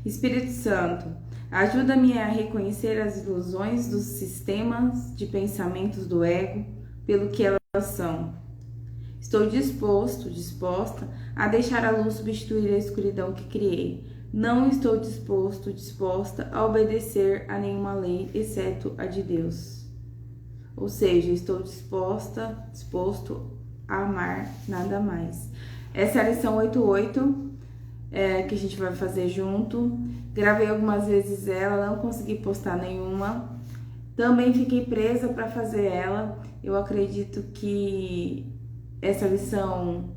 Espírito Santo, ajuda-me a reconhecer as ilusões dos sistemas de pensamentos do ego pelo que elas são. Estou disposta a deixar a luz substituir a escuridão que criei. Não estou disposta a obedecer a nenhuma lei, exceto a de Deus. Ou seja, estou disposto a amar nada mais. Essa é a lição 88, que a gente vai fazer junto. Gravei algumas vezes ela, não consegui postar nenhuma. Também fiquei presa para fazer ela. Eu acredito que essa lição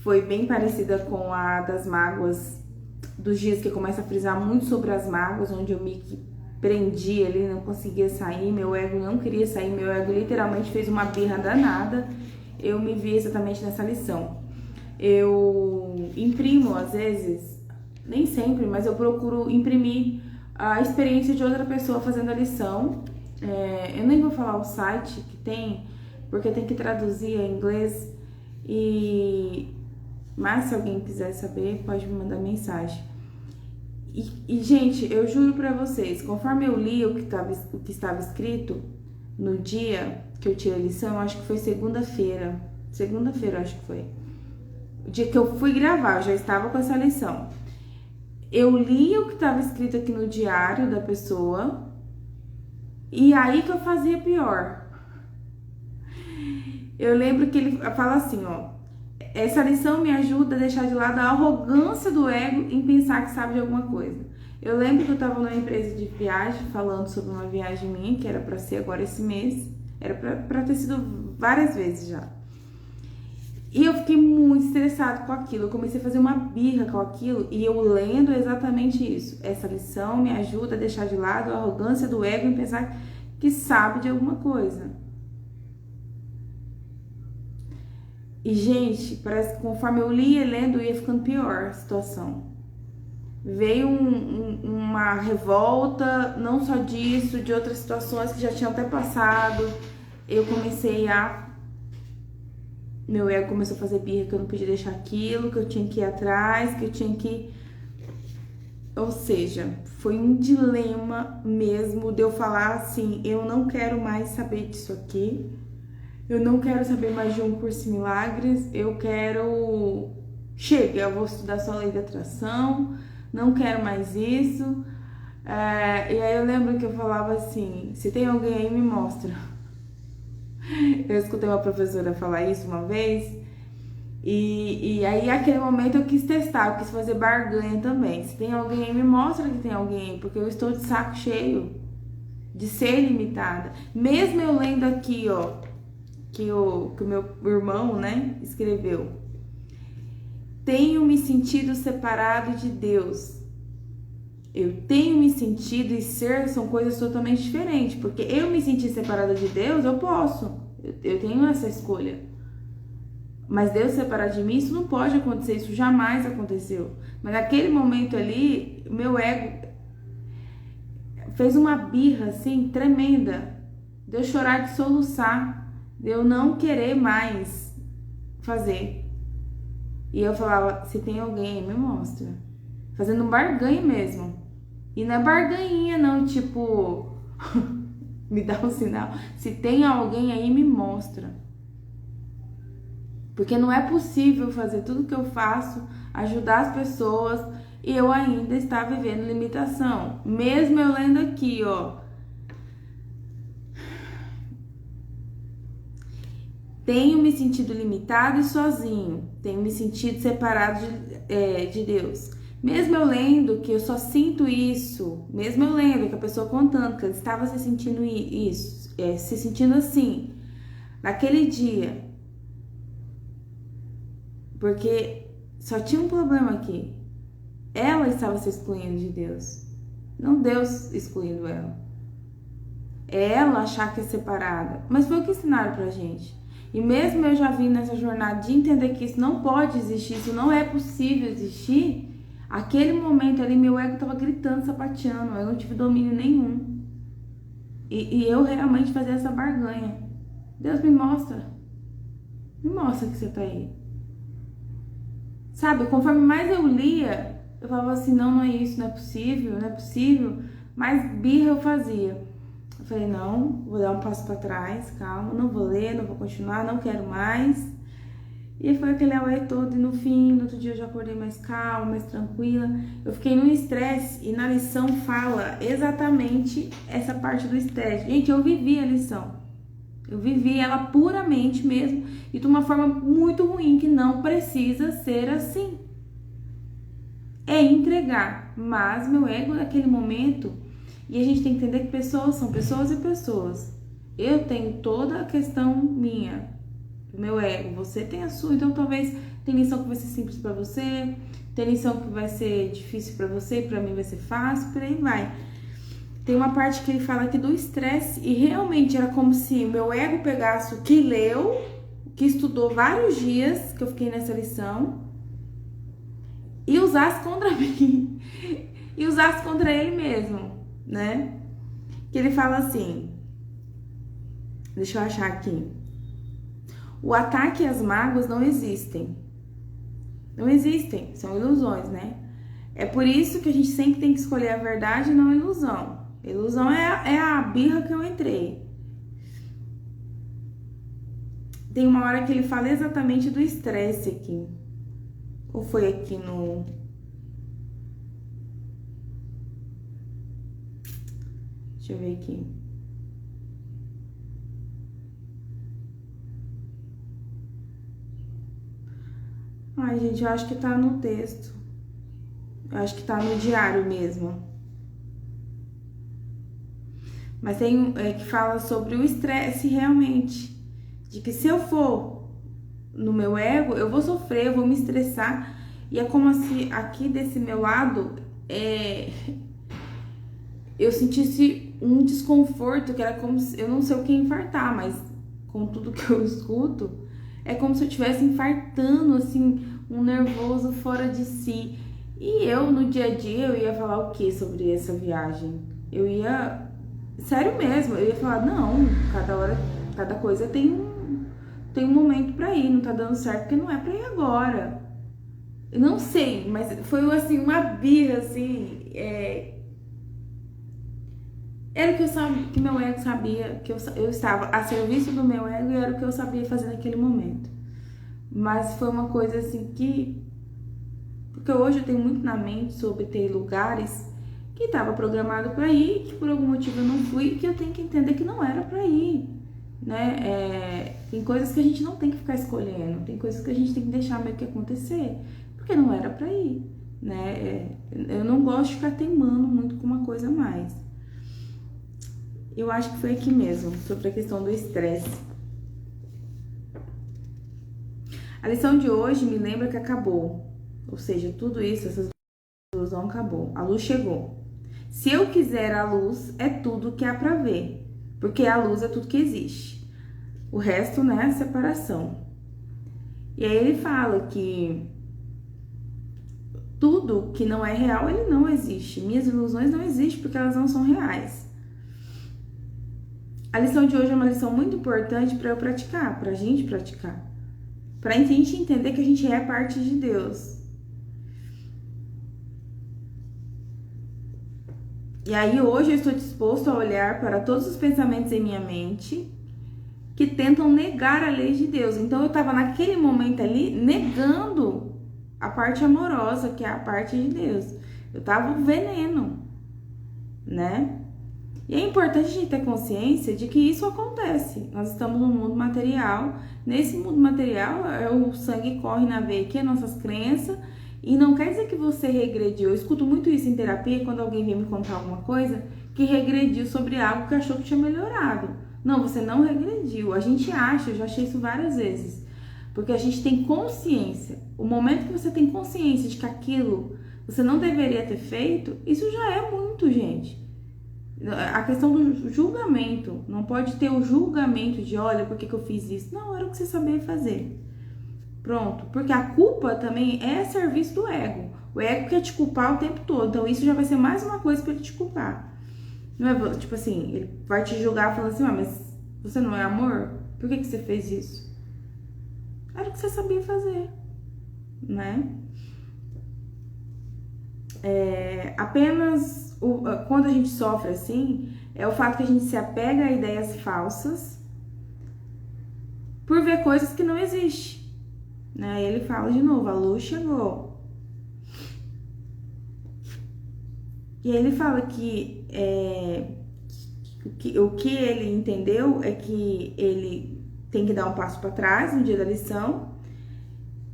foi bem parecida com a das mágoas, dos dias que eu começo a frisar muito sobre as mágoas, onde eu me prendi ali, não conseguia sair, meu ego não queria sair, meu ego literalmente fez uma birra danada. Eu me vi exatamente nessa lição. Eu imprimo, às vezes, nem sempre, mas eu procuro imprimir a experiência de outra pessoa fazendo a lição. Eu nem vou falar o site que tem, porque tem que traduzir em inglês. Mas se alguém quiser saber, pode me mandar mensagem. Gente, eu juro pra vocês, conforme eu li o que estava escrito no dia que eu tirei a lição, eu acho que foi segunda-feira, acho que foi. O dia que eu fui gravar, eu já estava com essa lição. Eu li o que estava escrito aqui no diário da pessoa, e aí que eu fazia pior. Eu lembro que ele fala assim, ó: essa lição me ajuda a deixar de lado a arrogância do ego em pensar que sabe de alguma coisa. Eu lembro que eu estava numa empresa de viagem, falando sobre uma viagem minha, que era para ser agora esse mês. Era para ter sido várias vezes já. E eu fiquei muito estressada com aquilo. Eu comecei a fazer uma birra com aquilo. E eu lendo exatamente isso. Essa lição me ajuda a deixar de lado a arrogância do ego em pensar que sabe de alguma coisa. E, gente, parece que conforme eu lia e lendo, ia ficando pior a situação. Veio uma revolta, não só disso, de outras situações que já tinham até passado. Eu comecei meu ego começou a fazer birra, que eu não podia deixar aquilo, que eu tinha que ir atrás, que eu tinha que... Ou seja, foi um dilema mesmo de eu falar assim: eu não quero mais saber disso aqui. Eu não quero saber mais de um curso em milagres, eu quero... Chega, eu vou estudar só a lei da atração, não quero mais isso. E aí eu lembro que eu falava assim: se tem alguém aí, me mostra. Eu escutei uma professora falar isso uma vez, e aí naquele momento eu quis testar, eu quis fazer barganha também. Se tem alguém aí, me mostra que tem alguém aí, porque eu estou de saco cheio de ser limitada. Mesmo eu lendo aqui, ó, que o meu irmão, né, escreveu: tenho me sentido separado de Deus. Eu tenho me sentido e ser são coisas totalmente diferentes, porque eu me sentir separada de Deus, eu posso, eu tenho essa escolha. Mas Deus separar de mim, isso não pode acontecer, isso jamais aconteceu. Mas naquele momento ali, meu ego fez uma birra assim tremenda, de eu chorar, de soluçar, de eu não querer mais fazer. E eu falava: se tem alguém aí, me mostra. Fazendo um barganha mesmo. E não é barganhinha não, tipo me dá um sinal. Se tem alguém aí, me mostra. Porque não é possível fazer tudo que eu faço, ajudar as pessoas, e eu ainda estar vivendo limitação. Mesmo eu lendo aqui, ó: tenho me sentido limitado e sozinho. Tenho me sentido separado de Deus. Mesmo eu lendo que eu só sinto isso, mesmo eu lendo que a pessoa contando que ela estava se sentindo isso, se sentindo assim, naquele dia, porque só tinha um problema aqui: ela estava se excluindo de Deus, não Deus excluindo ela. É ela achar que é separada, mas foi o que ensinaram pra gente. E mesmo eu já vim nessa jornada de entender que isso não pode existir, isso não é possível existir, aquele momento ali meu ego tava gritando, sapateando, eu não tive domínio nenhum. E eu realmente fazia essa barganha. Deus, me mostra que você tá aí. Sabe, conforme mais eu lia, eu falava assim, não, não é isso, não é possível, não é possível. Mas birra eu fazia. Eu falei, não, vou dar um passo pra trás, calma, não vou ler, não vou continuar, não quero mais. E foi aquele auê todo, e no fim, no outro dia eu já acordei mais calma, mais tranquila. Eu fiquei no estresse, e na lição fala exatamente essa parte do estresse. Gente, eu vivi a lição. Eu vivi ela puramente mesmo, e de uma forma muito ruim, que não precisa ser assim. É entregar, mas meu ego naquele momento, e a gente tem que entender que pessoas são pessoas e pessoas. Eu tenho toda a questão minha, do meu ego, você tem a sua, então talvez tem lição que vai ser simples pra você, tem lição que vai ser difícil pra você, pra mim vai ser fácil, por aí vai. Tem uma parte que ele fala aqui do estresse, e realmente era como se meu ego pegasse o que leu, que estudou vários dias que eu fiquei nessa lição, e usasse contra mim, e usasse contra ele mesmo, né? Que ele fala assim, deixa eu achar aqui, o ataque e as mágoas não existem. Não existem, são ilusões, né? É por isso que a gente sempre tem que escolher a verdade e não a ilusão. A ilusão é a birra que eu entrei. Tem uma hora que ele fala exatamente do estresse aqui. Ou foi aqui no... Deixa eu ver aqui. Ai, gente, eu acho que tá no texto. Eu acho que tá no diário mesmo. Mas tem que fala sobre o estresse realmente. De que se eu for no meu ego, eu vou sofrer, eu vou me estressar. E é como se aqui desse meu lado, eu sentisse um desconforto, que era como se, eu não sei o que infartar, mas com tudo que eu escuto, é como se eu estivesse infartando, assim, um nervoso fora de si. E eu, no dia a dia, eu ia falar o que sobre essa viagem? Eu ia... Sério mesmo, eu ia falar, não, cada hora, cada coisa tem um momento pra ir, não tá dando certo porque não é pra ir agora. Eu não sei, mas foi assim, uma birra, assim, era o que eu sabia, que meu ego sabia, que eu estava a serviço do meu ego, e era o que eu sabia fazer naquele momento. Mas foi uma coisa assim que... Porque hoje eu tenho muito na mente sobre ter lugares que estava programado para ir, que por algum motivo eu não fui, e que eu tenho que entender que não era para ir, né? Tem coisas que a gente não tem que ficar escolhendo, tem coisas que a gente tem que deixar meio que acontecer, porque não era para ir, né? Eu não gosto de ficar teimando muito com uma coisa a mais. Eu acho que foi aqui mesmo, sobre a questão do estresse. A lição de hoje me lembra que acabou, ou seja, tudo isso, essas ilusão acabou, a luz chegou. Se eu quiser a luz, é tudo que há pra ver, porque a luz é tudo que existe. O resto, né, é separação. E aí ele fala que tudo que não é real, ele não existe. Minhas ilusões não existem porque elas não são reais. A lição de hoje é uma lição muito importante para eu praticar, pra gente praticar. Pra gente entender que a gente é parte de Deus. E aí hoje eu estou disposto a olhar para todos os pensamentos em minha mente que tentam negar a lei de Deus. Então eu estava naquele momento ali negando a parte amorosa, que é a parte de Deus. Eu estava o veneno, né? E é importante a gente ter consciência de que isso acontece. Nós estamos no mundo material. Nesse mundo material, o sangue corre na veia, que é nossas crenças. E não quer dizer que você regrediu. Eu escuto muito isso em terapia, quando alguém vem me contar alguma coisa, que regrediu sobre algo que achou que tinha melhorado. Não, você não regrediu. A gente acha, eu já achei isso várias vezes. Porque a gente tem consciência. O momento que você tem consciência de que aquilo você não deveria ter feito, isso já é muito, gente. A questão do julgamento. Não pode ter o julgamento de, olha, por que eu fiz isso? Não, era o que você sabia fazer. Pronto, porque a culpa também é serviço do ego. O ego quer te culpar o tempo todo, então isso já vai ser mais uma coisa pra ele te culpar. Não é tipo assim, ele vai te julgar falando assim, mas você não é amor? Por que você fez isso? Era o que você sabia fazer, né? Apenas quando a gente sofre assim, é o fato que a gente se apega a ideias falsas por ver coisas que não existem. Né? Ele fala de novo, a luz chegou. E aí ele fala que o que ele entendeu é que ele tem que dar um passo para trás no dia da lição,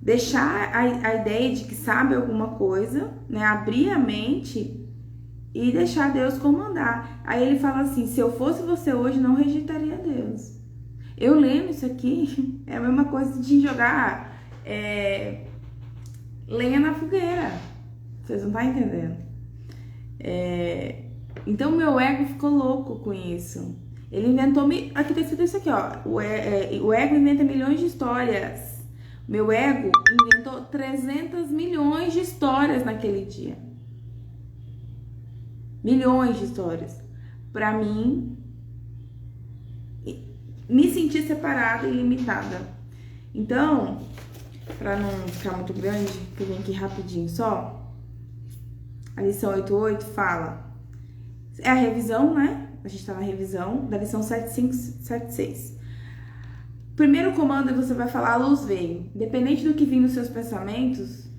deixar a ideia de que sabe alguma coisa, né? Abrir a mente e deixar Deus comandar. Aí ele fala assim, se eu fosse você hoje, não rejeitaria Deus. Eu lendo isso aqui, é a mesma coisa de jogar lenha na fogueira. Vocês não estão entendendo? Então meu ego ficou louco com isso. Ele inventou... Aqui tá escrito isso aqui, ó. O ego inventa milhões de histórias. Meu ego inventou 300 milhões de histórias naquele dia. Milhões de histórias. Pra mim, me sentir separada e limitada. Então, pra não ficar muito grande, que eu venho aqui rapidinho só. A lição 8.8 fala... É a revisão, né? A gente tá na revisão da lição 7.5, 7.6. Primeiro comando você vai falar a luz veio. Independente do que vir nos seus pensamentos,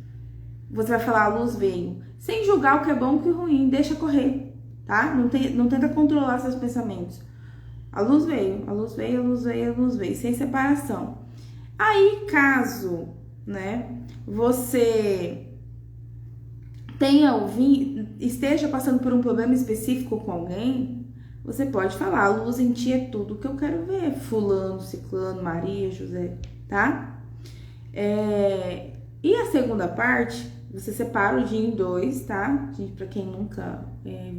você vai falar a luz veio. Sem julgar o que é bom e o que é ruim. Deixa correr, tá? Não tenta controlar seus pensamentos. A luz veio, a luz veio, a luz veio, a luz veio. Sem separação. Aí, caso, né, você... esteja passando por um problema específico com alguém, você pode falar, a luz em ti é tudo que eu quero ver, fulano, ciclano, Maria, José, tá? E a segunda parte, você separa o dia em dois, tá? Gente, pra quem nunca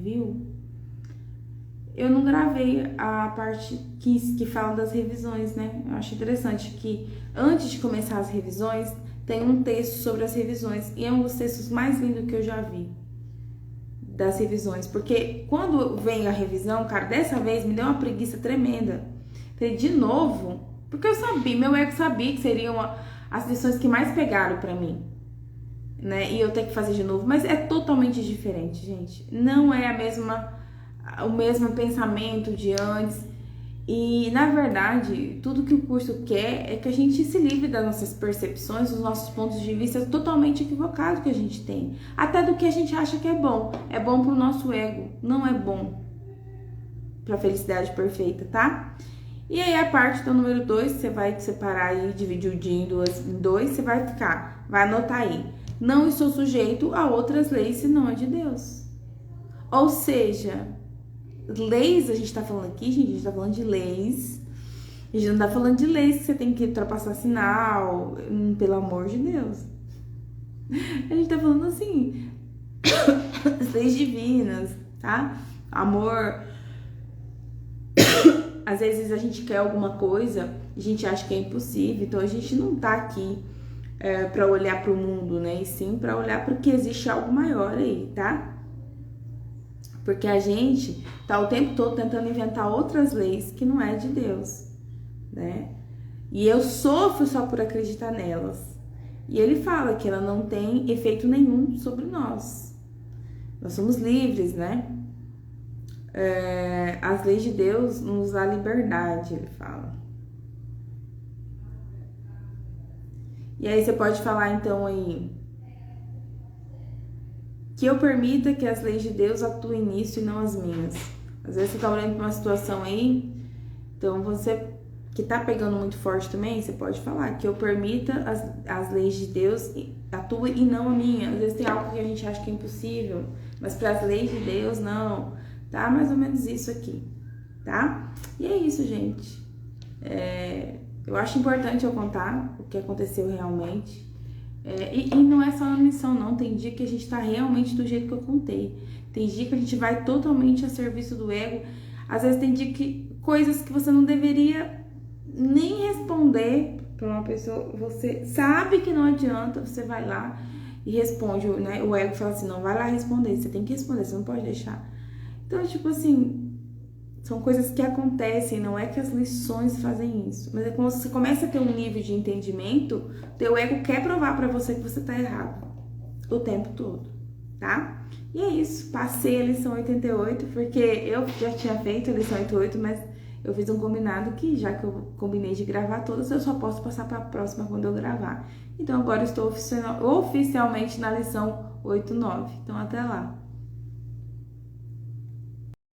viu, eu não gravei a parte que fala das revisões, né? Eu acho interessante que antes de começar as revisões, tem um texto sobre as revisões, e é um dos textos mais lindos que eu já vi das revisões, porque quando vem a revisão, cara, dessa vez me deu uma preguiça tremenda. Falei, de novo? Porque eu sabia, meu ego sabia que seriam as lições que mais pegaram pra mim, né? E eu ter que fazer de novo, mas é totalmente diferente, gente. Não é o mesmo pensamento de antes. E, na verdade, tudo que o curso quer é que a gente se livre das nossas percepções, dos nossos pontos de vista totalmente equivocados que a gente tem. Até do que a gente acha que é bom. É bom pro nosso ego, não é bom pra felicidade perfeita, tá? E aí, a parte do número 2, você vai separar aí, dividir o dia em dois, você vai anotar aí. Não estou sujeito a outras leis senão a de Deus. Ou seja... leis, a gente tá falando aqui, gente, a gente tá falando de leis. A gente não tá falando de leis que você tem que ultrapassar sinal, pelo amor de Deus. A gente tá falando assim, as leis divinas, tá? Amor. Às vezes a gente quer alguma coisa, a gente acha que é impossível, então a gente não tá aqui pra olhar pro mundo, né? E sim pra olhar porque existe algo maior aí, tá? Porque a gente tá o tempo todo tentando inventar outras leis que não é de Deus, né? E eu sofro só por acreditar nelas. E ele fala que ela não tem efeito nenhum sobre nós. Nós somos livres, né? As leis de Deus nos dá liberdade, ele fala. E aí você pode falar então aí... que eu permita que as leis de Deus atuem nisso e não as minhas. Às vezes você tá olhando pra uma situação aí, então você que tá pegando muito forte também, você pode falar que eu permita as leis de Deus atuem e não a minha. Às vezes tem algo que a gente acha que é impossível, mas para as leis de Deus, não. Tá mais ou menos isso aqui, tá? E é isso, gente. Eu acho importante eu contar o que aconteceu realmente. E não é só na missão, não. Tem dia que a gente tá realmente do jeito que eu contei. Tem dia que a gente vai totalmente a serviço do ego. Às vezes tem dia que coisas que você não deveria nem responder pra uma pessoa. Você sabe que não adianta, você vai lá e responde, né? O ego fala assim, não, vai lá responder. Você tem que responder, você não pode deixar. Então, tipo assim, são coisas que acontecem, não é que as lições fazem isso. Mas é quando você começa a ter um nível de entendimento, teu ego quer provar pra você que você tá errado. O tempo todo. tá? E é isso, passei a lição 88, porque eu já tinha feito a lição 88, mas eu fiz um combinado que, já que eu combinei de gravar todas, eu só posso passar para a próxima quando eu gravar. Então, agora eu estou oficialmente na lição 89. Então, até lá!